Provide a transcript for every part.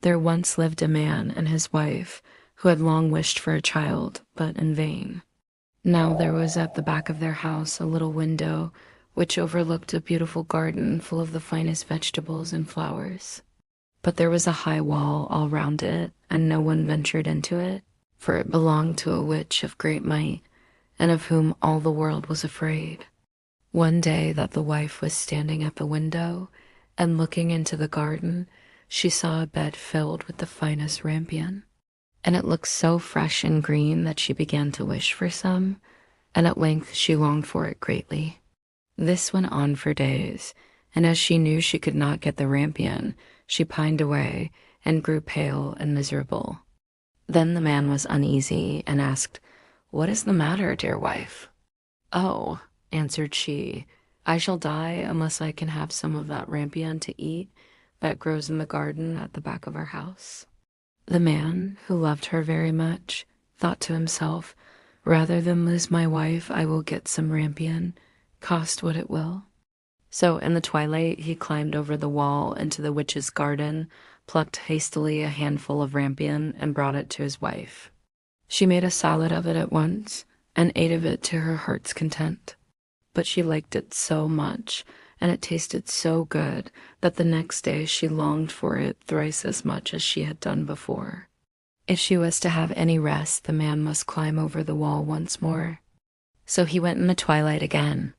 There once lived a man and his wife who had long wished for a child, but in vain. Now there was at the back of their house a little window which overlooked a beautiful garden full of the finest vegetables and flowers. But there was a high wall all round it, and no one ventured into it, for it belonged to a witch of great might, and of whom all the world was afraid. One day that the wife was standing at the window, and looking into the garden, she saw a bed filled with the finest rampion, and it looked so fresh and green that she began to wish for some, and at length she longed for it greatly. This went on for days, and as she knew she could not get the rampion, she pined away and grew pale and miserable. Then the man was uneasy and asked, "What is the matter, dear wife?" "Oh," answered she, "I shall die unless I can have some of that rampion to eat that grows in the garden at the back of our house." The man, who loved her very much, thought to himself, "Rather than lose my wife, I will get some rampion, cost what it will." So in the twilight he climbed over the wall into the witch's garden, plucked hastily a handful of rampion, and brought it to his wife. She made a salad of it at once, and ate of it to her heart's content. But she liked it so much, and it tasted so good, that the next day she longed for it thrice as much as she had done before. If she was to have any rest, the man must climb over the wall once more. So he went in the twilight again,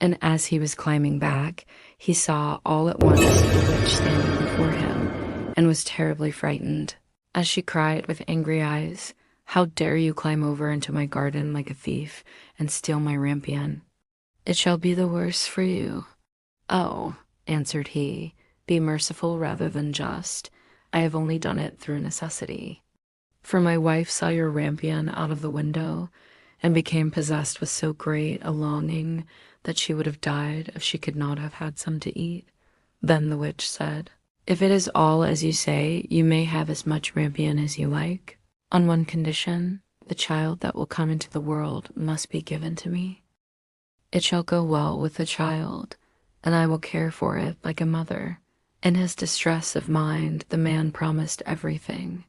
and as he was climbing back, he saw all at once the witch standing before him, and was terribly frightened, as she cried with angry eyes, "How dare you climb over into my garden like a thief, and steal my rampion? It shall be the worse for you." "Oh," answered he, "be merciful rather than just. I have only done it through necessity. For my wife saw your rampion out of the window, and became possessed with so great a longing that she would have died if she could not have had some to eat." Then the witch said, "If it is all as you say, you may have as much rampion as you like. On one condition, the child that will come into the world must be given to me. It shall go well with the child, and I will care for it like a mother." In his distress of mind, the man promised everything.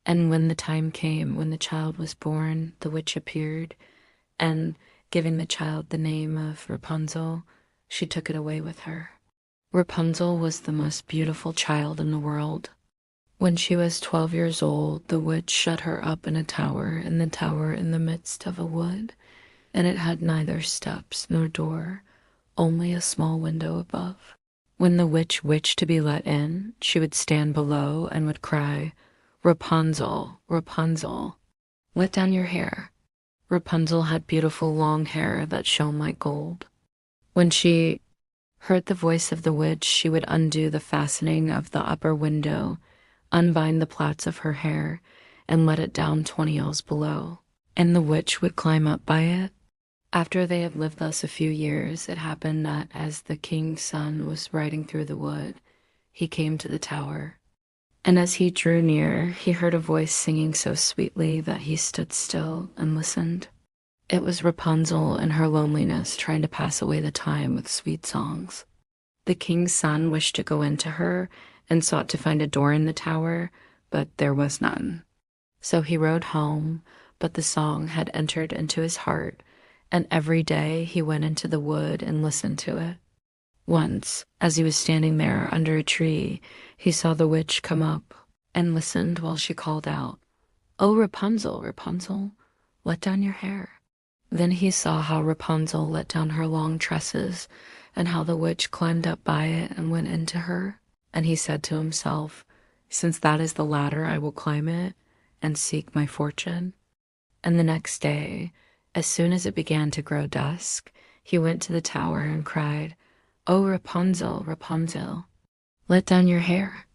And when the time came when the child was born, the witch appeared, and, giving the child the name of Rapunzel, she took it away with her. Rapunzel was the most beautiful child in the world. When she was 12 years old, the witch shut her up in a tower in the midst of a wood, and it had neither steps nor door, only a small window above. When the witch wished to be let in, she would stand below and would cry, "Rapunzel, Rapunzel, let down your hair." Rapunzel had beautiful long hair that shone like gold. When she heard the voice of the witch, she would undo the fastening of the upper window, unbind the plaits of her hair, and let it down 20 ells below, and the witch would climb up by it. After they had lived thus a few years, it happened that as the king's son was riding through the wood, he came to the tower. And as he drew near, he heard a voice singing so sweetly that he stood still and listened. It was Rapunzel in her loneliness trying to pass away the time with sweet songs. The king's son wished to go into her and sought to find a door in the tower, but there was none. So he rode home, but the song had entered into his heart, and every day he went into the wood and listened to it. Once, as he was standing there under a tree, he saw the witch come up and listened while she called out, "Oh, Rapunzel, Rapunzel, let down your hair." Then he saw how Rapunzel let down her long tresses, and how the witch climbed up by it and went into her. And he said to himself, "Since that is the ladder, I will climb it and seek my fortune." And the next day, as soon as it began to grow dusk, he went to the tower and cried, "Oh, Rapunzel, Rapunzel, let down your hair."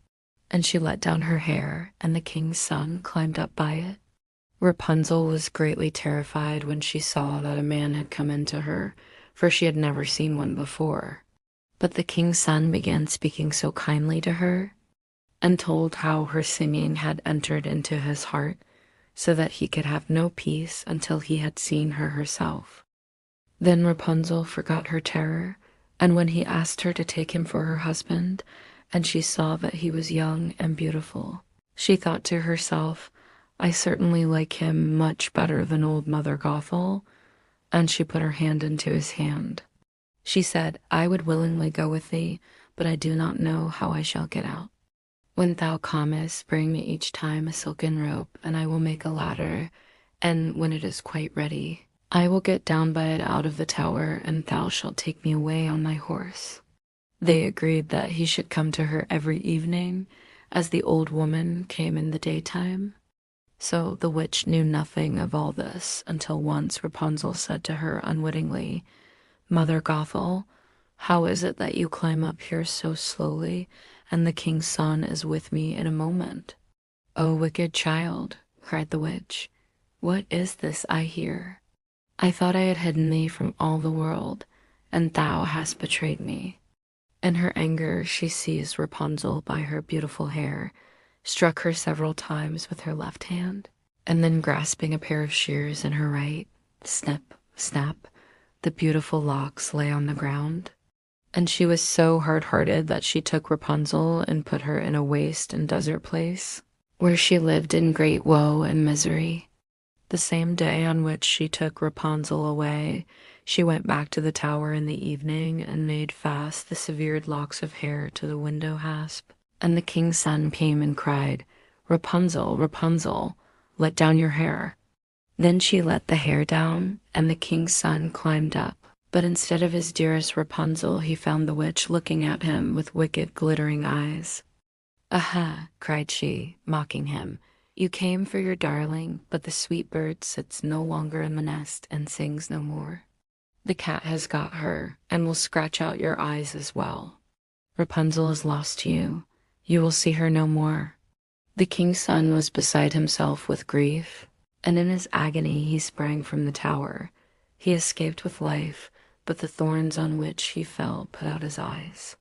And she let down her hair, and the king's son climbed up by it. Rapunzel was greatly terrified when she saw that a man had come into her, for she had never seen one before. But the king's son began speaking so kindly to her, and told how her singing had entered into his heart, so that he could have no peace until he had seen her herself. Then Rapunzel forgot her terror, and when he asked her to take him for her husband, and she saw that he was young and beautiful. She thought to herself, I certainly like him much better than old Mother Gothel, and she put her hand into his hand. She said, I would willingly go with thee, but I do not know how I shall get out. When thou comest, bring me each time a silken rope, and I will make a ladder, and when it is quite ready, I will get down by it out of the tower, and thou shalt take me away on thy horse. They agreed that he should come to her every evening, as the old woman came in the daytime. So the witch knew nothing of all this until once Rapunzel said to her unwittingly, Mother Gothel, how is it that you climb up here so slowly, and the king's son is with me in a moment? O wicked child, cried the witch, what is this I hear? I thought I had hidden thee from all the world, and thou hast betrayed me. In her anger she seized Rapunzel by her beautiful hair, struck her several times with her left hand, and then grasping a pair of shears in her right, snip, snap, the beautiful locks lay on the ground. And she was so hard-hearted that she took Rapunzel and put her in a waste and desert place, where she lived in great woe and misery. The same day on which she took Rapunzel away, she went back to the tower in the evening and made fast the severed locks of hair to the window hasp. And the king's son came and cried, Rapunzel, Rapunzel, let down your hair. Then she let the hair down, and the king's son climbed up. But instead of his dearest Rapunzel, he found the witch looking at him with wicked, glittering eyes. Aha, cried she, mocking him. You came for your darling, but the sweet bird sits no longer in the nest and sings no more. The cat has got her, and will scratch out your eyes as well. Rapunzel is lost to you. You will see her no more. The king's son was beside himself with grief, and in his agony he sprang from the tower. He escaped with life, but the thorns on which he fell put out his eyes.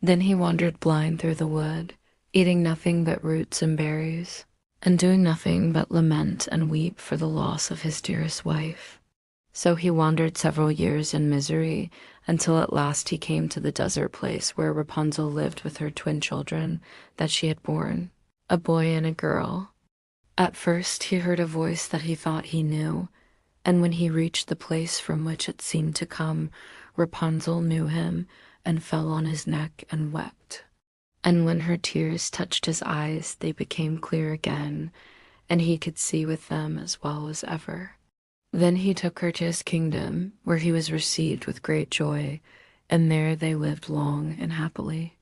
Then he wandered blind through the wood, eating nothing but roots and berries, and doing nothing but lament and weep for the loss of his dearest wife. So he wandered several years in misery, until at last he came to the desert place where Rapunzel lived with her twin children that she had borne, a boy and a girl. At first he heard a voice that he thought he knew, and when he reached the place from which it seemed to come, Rapunzel knew him and fell on his neck and wept. And when her tears touched his eyes, they became clear again, and he could see with them as well as ever. Then he took her to his kingdom, where he was received with great joy, and there they lived long and happily.